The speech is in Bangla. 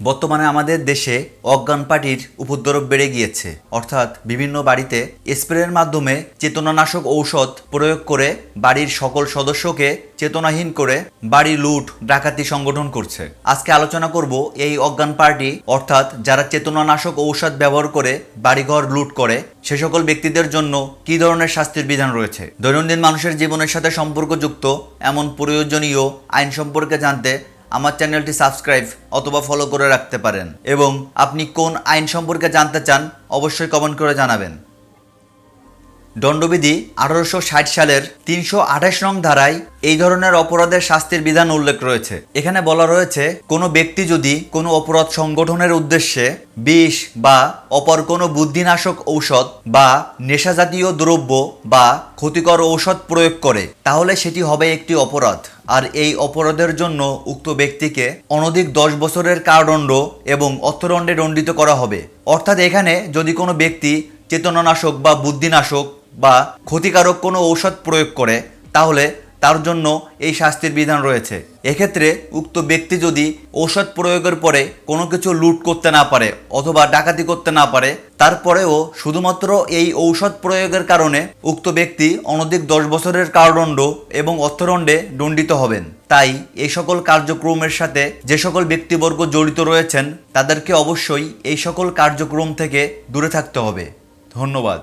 বর্তমানে আমাদের দেশে অজ্ঞান পার্টির উপদ্রব বেড়ে গিয়েছে। অর্থাৎ বিভিন্ন বাড়িতে স্প্রের মাধ্যমে চেতনানাশক ঔষধ প্রয়োগ করে বাড়ির সকল সদস্যকে চেতনাহীন করে বাড়ি লুট ডাকাতি সংগঠন করছে। আজকে আলোচনা করব এই অজ্ঞান পার্টি অর্থাৎ যারা চেতনানাশক ঔষধ ব্যবহার করে বাড়িঘর লুট করে সে সকল ব্যক্তিদের জন্য কী ধরনের শাস্তির বিধান রয়েছে। দৈনন্দিন মানুষের জীবনের সাথে সম্পর্কযুক্ত এমন প্রয়োজনীয় আইন সম্পর্কে জানতে আমার চ্যানেলটি সাবস্ক্রাইব অথবা ফলো করে রাখতে পারেন এবং আপনি কোন আইন সম্পর্কে জানতে চান অবশ্যই কমেন্ট করে জানাবেন। দণ্ডবিধি 1860 সালের 328 নং ধারায় এই ধরনের অপরাধের শাস্তির বিধান উল্লেখ রয়েছে। এখানে বলা রয়েছে কোনো ব্যক্তি যদি কোনো অপরাধ সংগঠনের উদ্দেশ্যে বিষ বা অপর কোনো বুদ্ধিনাশক ঔষধ বা নেশাজাতীয় দ্রব্য বা ক্ষতিকর ঔষধ প্রয়োগ করে তাহলে সেটি হবে একটি অপরাধ। আর এই অপরাধের জন্য উক্ত ব্যক্তিকে অনধিক 10 বছরের কারাদণ্ড এবং অর্থদণ্ডে দণ্ডিত করা হবে। অর্থাৎ এখানে যদি কোনো ব্যক্তি চেতনানাশক বা বুদ্ধিনাশক বা ক্ষতিকারক কোনো ঔষধ প্রয়োগ করে তাহলে তার জন্য এই শাস্তির বিধান রয়েছে। এক্ষেত্রে উক্ত ব্যক্তি যদি ঔষধ প্রয়োগের পরে কোনো কিছু লুট করতে না পারে অথবা ডাকাতি করতে না পারে তারপরেও শুধুমাত্র এই ঔষধ প্রয়োগের কারণে উক্ত ব্যক্তি অনধিক 10 বছরের কারাদণ্ড এবং অর্থদণ্ডে দণ্ডিত হবেন। তাই এই সকল কার্যক্রমের সাথে যে সকল ব্যক্তিবর্গ জড়িত রয়েছেন তাদেরকে অবশ্যই এই সকল কার্যক্রম থেকে দূরে থাকতে হবে। ধন্যবাদ।